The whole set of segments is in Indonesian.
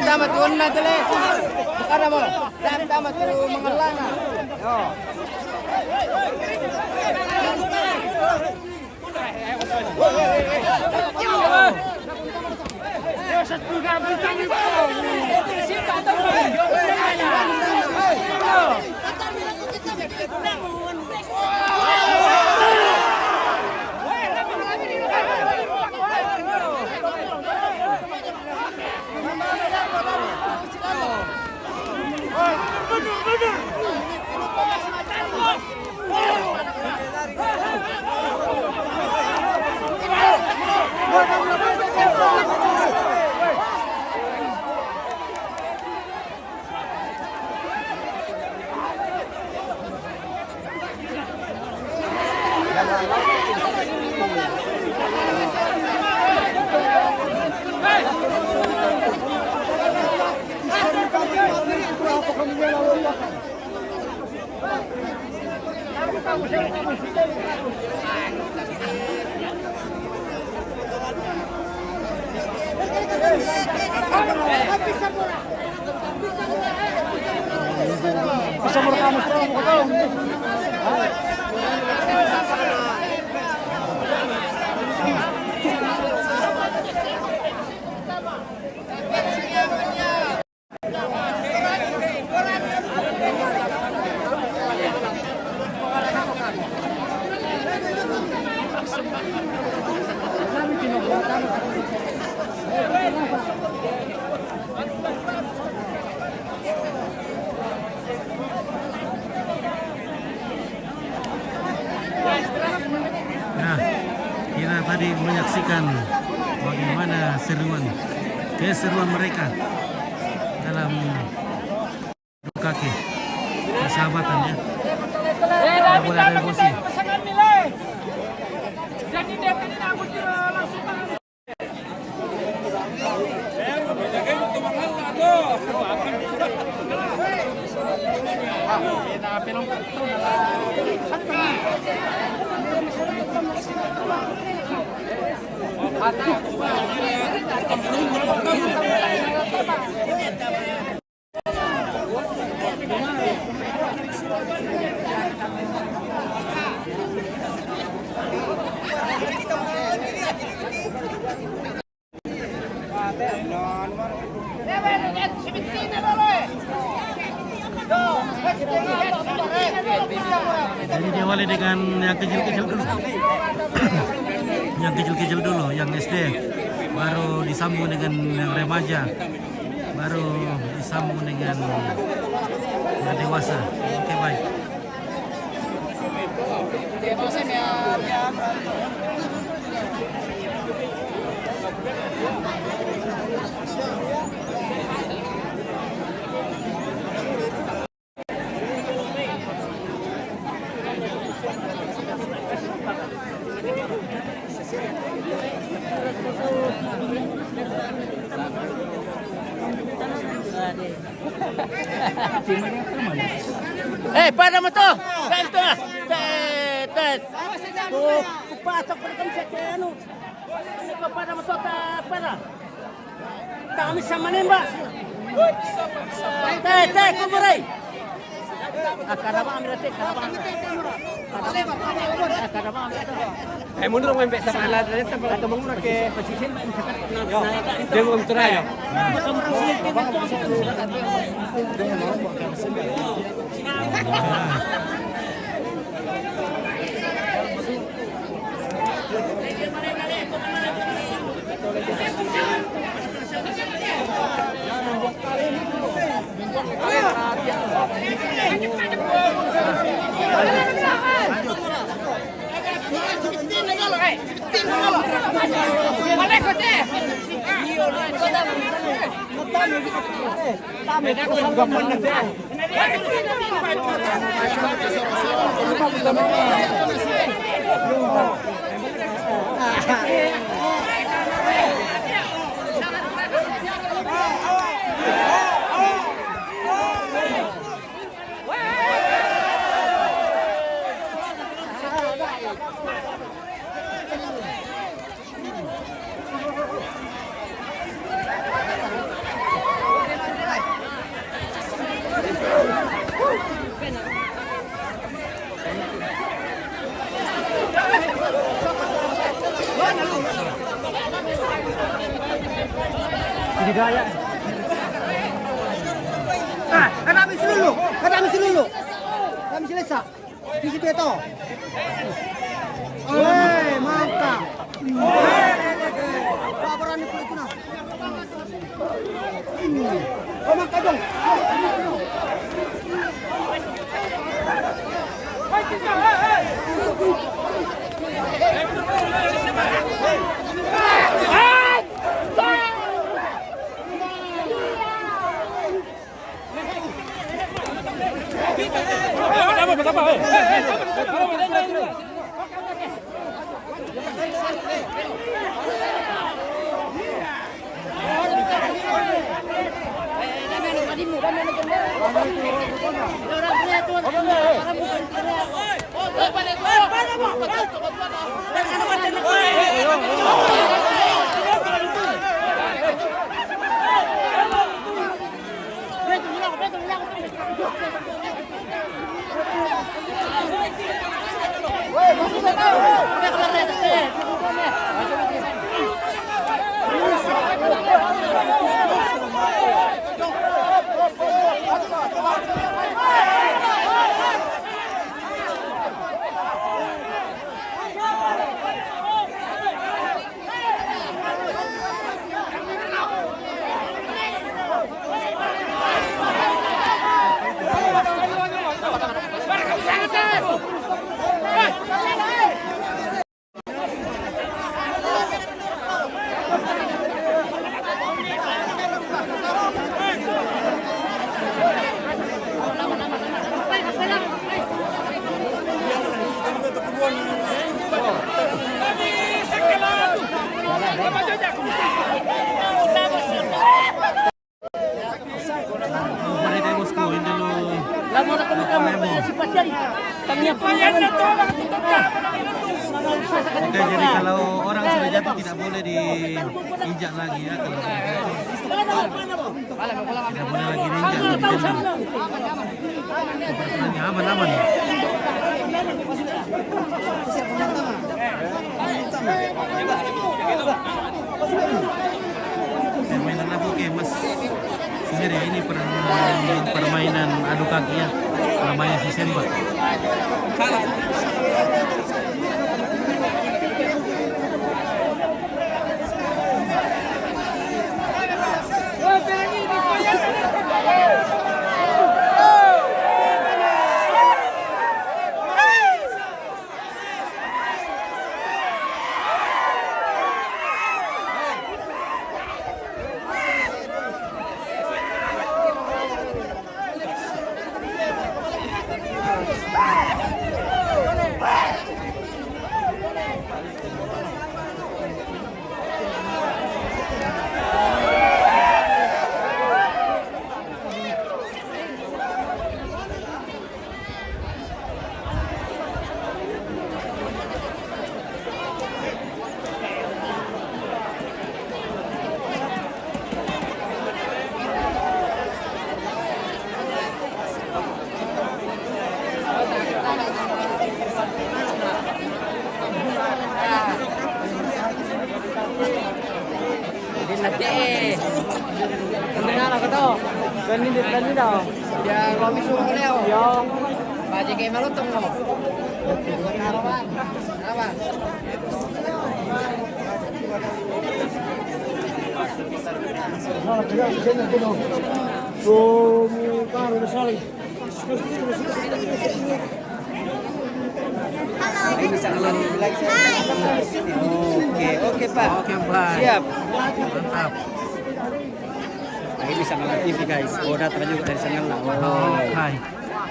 Tama tuan na dali. Kada mo. Tama tu mengelang. Yo. Bisa merekam Nah, kita tadi menyaksikan bagaimana keseruan mereka dalam kaki persahabatan ya. Tidak boleh ada emosi. Jadi diawali dengan yang kecil-kecil dulu. Yang kecil-kecil dulu, yang SD, baru disambung dengan yang remaja, baru disambung dengan yang dewasa. Oke, baik. Pada mo to! Ganito na! Tes! Kupasok pa kami sa ano? Pada mo to! Para! Kami sa manimba! Tes! Kumuray! Karabang natin! Karabang natin! Mundur mo sa pala dito pag tumong na ke position yo demo ang turayo Digaya. Kami silulu. Kami silesa. Di situ itu. Woi, mantap. Laporan itu na. Oh, mangka dong. Oke, jadi kalau orang sudah jatuh tidak boleh diinjak lagi ya. Kalau tidak boleh lagi diinjak. Sepertinya aman-aman. Permainan apa oke mas? Sebenarnya ini permainan adu kaki ya. Namanya si Semba. Ganito daw. Ya, kami suruh Leo. Yung Baje kayak malutong mo. Apa? Apa? so, Oke Pak. Oke, Pak. Siap. Mantap. Nah, ini Sangalang TV guys. Oh, datang juga dari Sangalang. Oh, hai.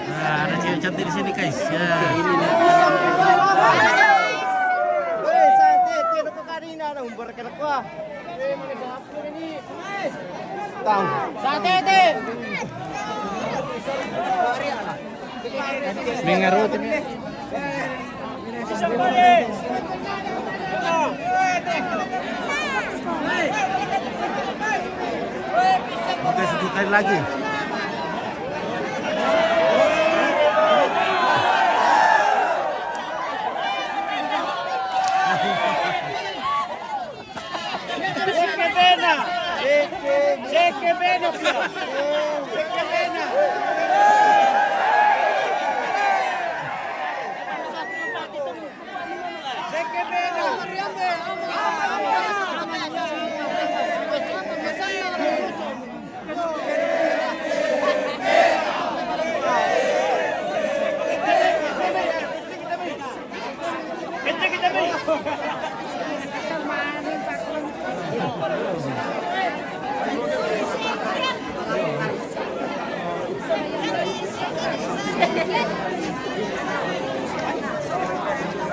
Nah, ada cewek cantik di sini, guys. Ya. Ini nih. Mengarut ini. Oke, 10 kali lagi.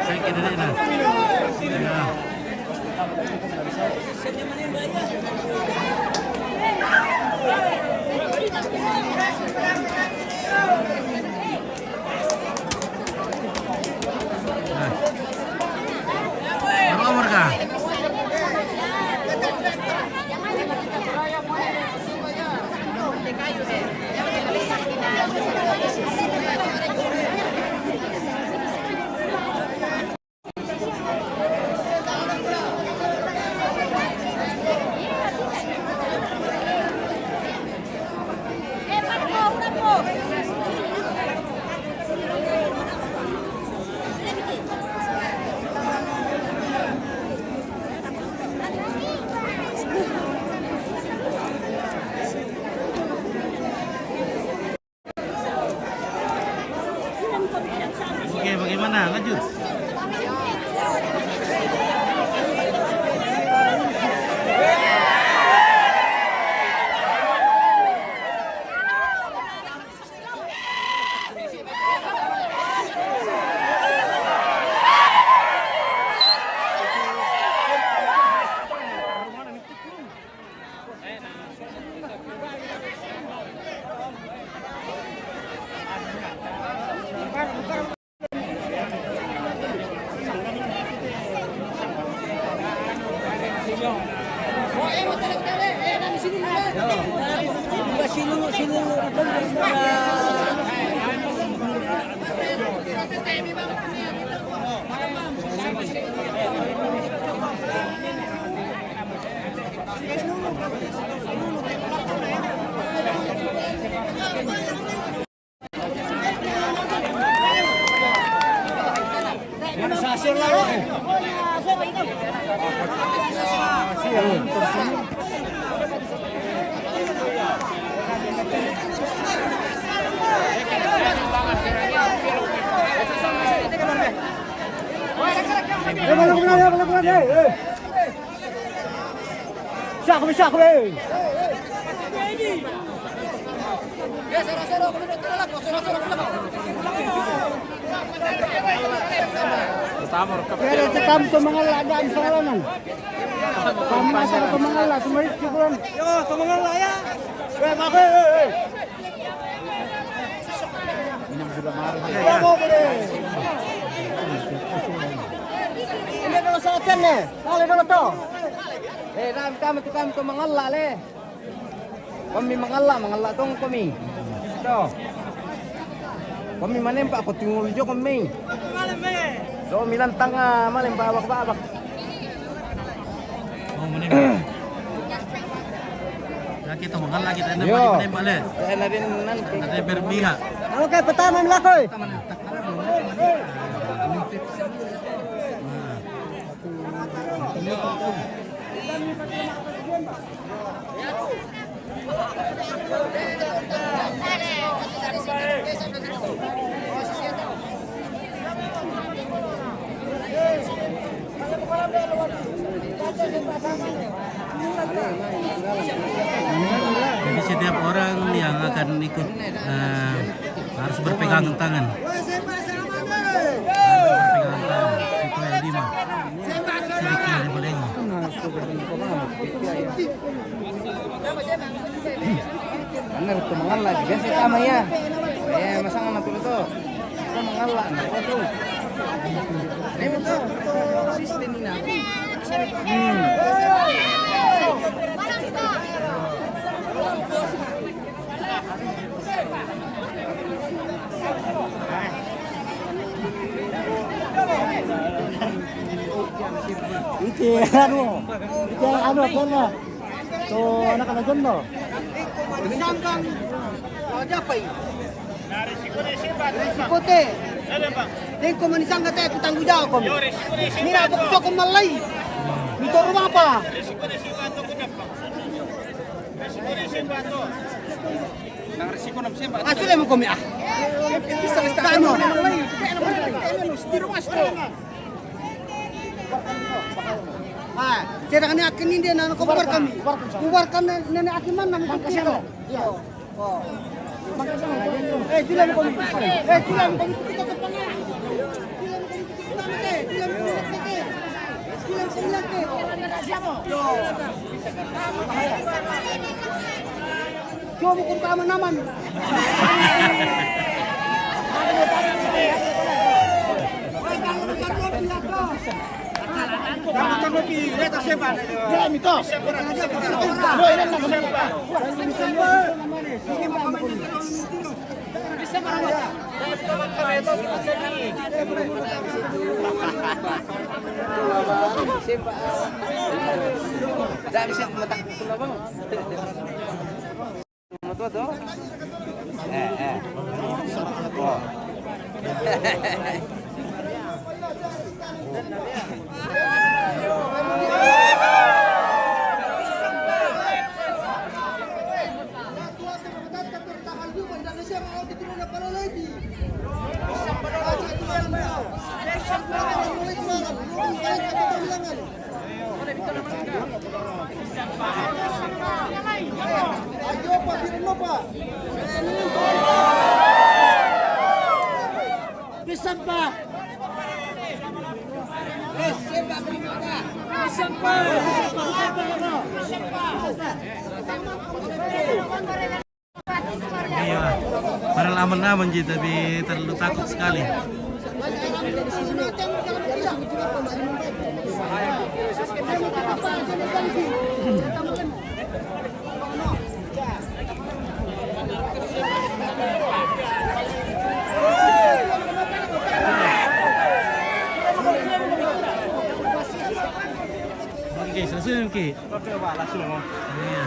Saya kira ini nah. Ya. Baru umur kah? Oke, bagaimana? Lanjut. Kaya cekam tumangala daan sa kalanan. Kami sa tumangala, sumalit siguran. Yo, tumangala ya. Weh, bakit? Ini dulu sa atin eh. Kali dulu to. Kami tumangala le. Kami mangala tong kami. Ito. Kami manempa ako tingul jo kami. So milantang malim babak-babak. Oh, menembak. Ya, kita mengalah kita menembak le. Kaya na rin nanti. Ada berpihak. Ano kay pertama milakoy? Jadi setiap orang yang akan ikut harus berpegang tangan. Berpegang tangan. Itu yang lima. Sedikit dari Bolengo. Benar tuh mengalah juga sih sama ya. Masa nggak mati itu? Kita mengalah, apa tuh? Ini betul sistemnya. Itu anu apa? Tuh anak-anak jomblo. Disangkang aja apa ini? Resiko teh. Deng ko manisangka teh aku tanggung jawab ko. Mira ako gusto ko malay. Ito rumah apa? Nang resiko na siya ba? Asli mo ko mi ah. Kano? Saya kan yakin ini dia nak keluar kami. Keluarkan nenek akin mana nak kira. Oh. Sila mo kami. Sila mo kami kita ke pangah. Sila mo Coba kung tama naman. Tidak bisa memetak pula bang. Betul tuh. Oh. Bisa Pak. Iya, padahal aman-aman sih, tapi terlalu takut sekali. Oke, selesai Ki. Iya.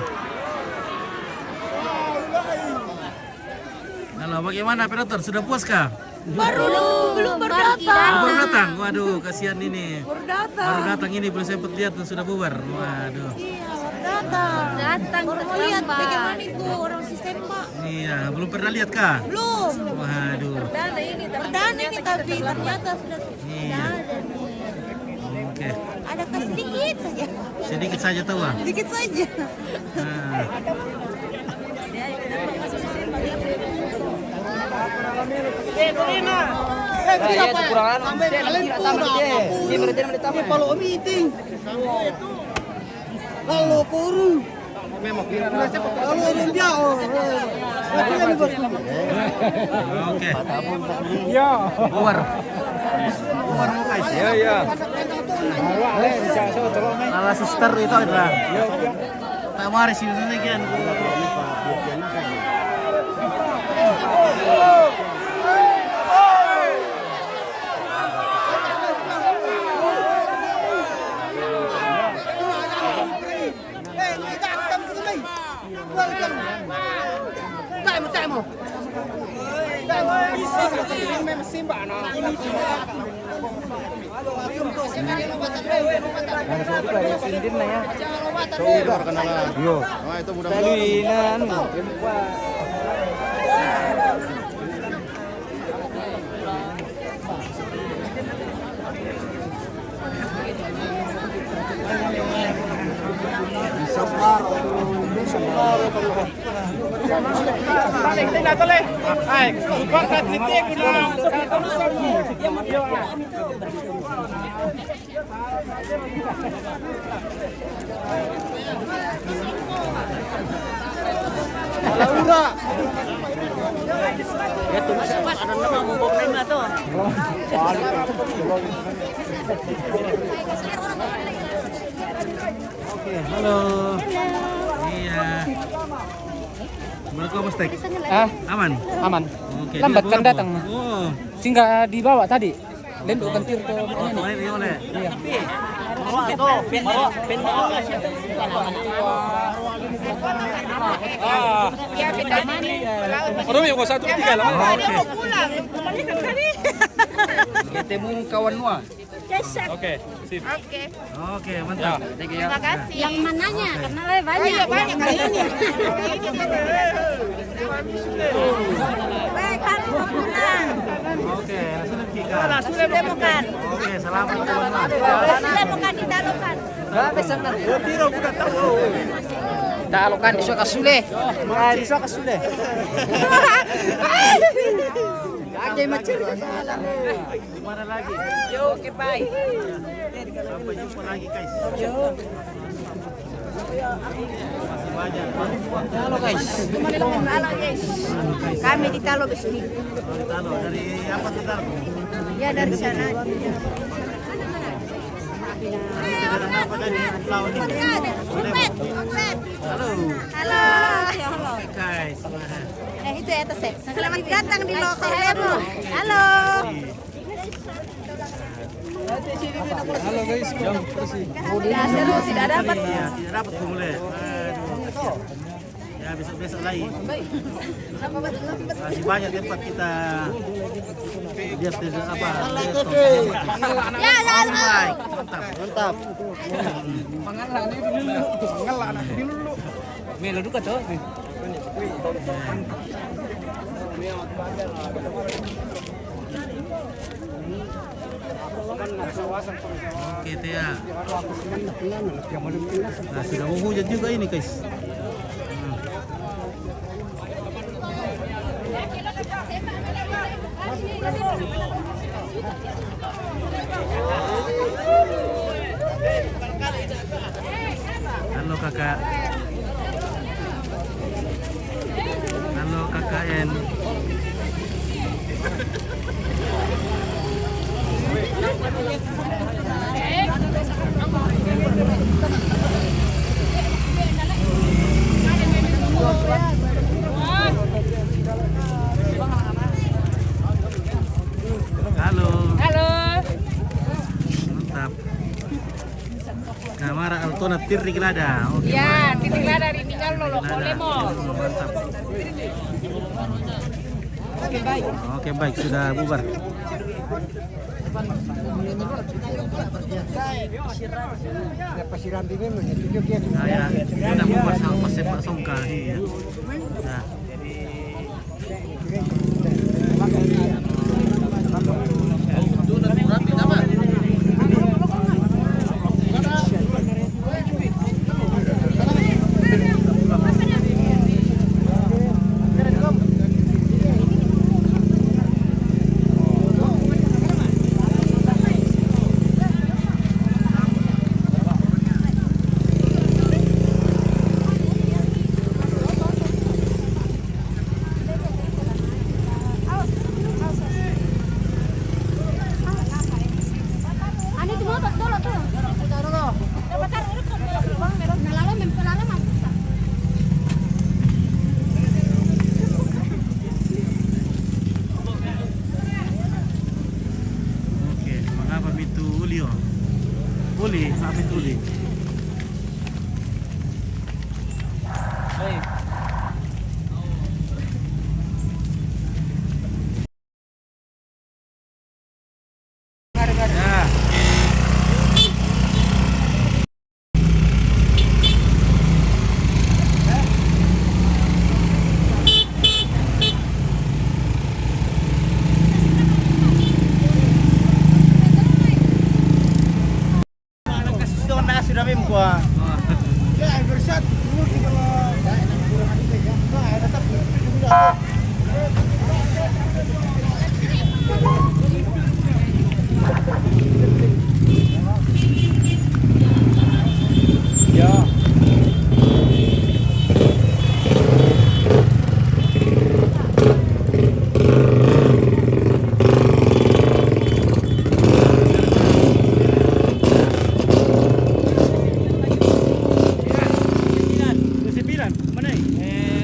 Halo, bagaimana operator? Sudah puas kah? Belum datang. Baru datang. Waduh, kasihan ini. Baru datang ini belum sempat lihat dan sudah bubar. Waduh. Datang. Baru mau lihat bagaimana itu orang sistem Pak. Iya, belum pernah lihat kah? Belum. Waduh. Perdana ini tapi ternyata sudah Iya. ada nih. Oke. Adakah sedikit saja? Sedikit saja tahu ah. Sedikit saja. Nah. Kalau meeting. Kalau kurung. Kalau orang dia Oke. Ya. Keluar. Ya. Ala suster itu adalah. Tak mari sini sekian. Ya tuh mas, ada nama mau nama tuh. Oke, halo. Iya. Assalamualaikum Mas Tek. Aman? Aman. Oke. Lambat dia kan pulang, datang. Bu. Oh. Sehingga dibawa tadi. Lenduk kentir ke Oh, kemarin dia oleh. Ketemu kawan Noah. Oke. Oke, mantap. Terima kasih. Yang mananya? Karena lebih banyak. Banyak kali ini. Baik, harus pulang. Oke, langsung kita. Sudah bukan. Oke, selamat teman-teman. Sudah bukan di dalukan. Dalokan di Soka Sule. Di Soka Sule. Lagi macet. Gimana lagi? Oke, bye. Sampai jumpa lagi, guys. Masih banyak. Halo guys. Halo guys. Kami di Talo Besmi. Halo, dari apa tuh, Dar? Ya dari sana. Dari apa tadi? Lawan ini. Halo. Halo. Halo. Guys. Itu ya atas. Selamat datang di Lokal Lemo. Halo. Halo guys. Tidak seru, tidak dapat. Iya, tidak dapat kumule. Aduh. Ya, besok-besok lagi. Masih banyak tempat kita lihat apa. Ya, halo. Baik, mantap. Mantap. Melo duka tuh. Oke, Tia. Nah, sudah mau hujan juga ini, guys. Halo kakak. Halo KKN. Halo. Halo. Mantap. Kamara Altona Tirri Gelada. Oke. Ya, titik lada di tinggal Lokal Lemo. Mantap. Oke, baik, sudah bubar. Saya sudah bubar sama Pak Sepak Songka. Iya. Nah.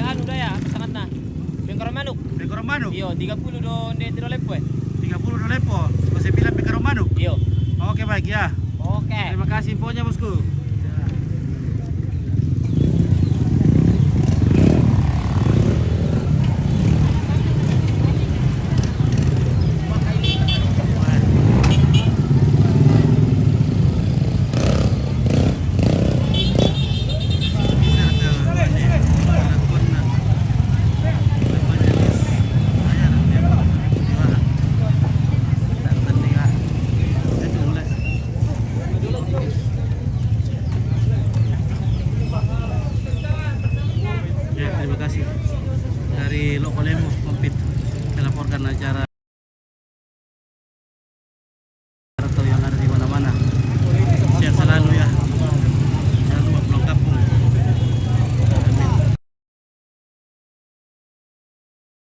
Anu daya, sangat na. Bengkoro manuk. Pekor manuk. Iyo, 30 do de tiro lepo. 30 lepo. Masih bilang pekor manuk. Iyo. Oke baik ya. Oke. Terima kasih infonya bosku. Ya, terima kasih dari Lokolemo Kompit melaporkan acara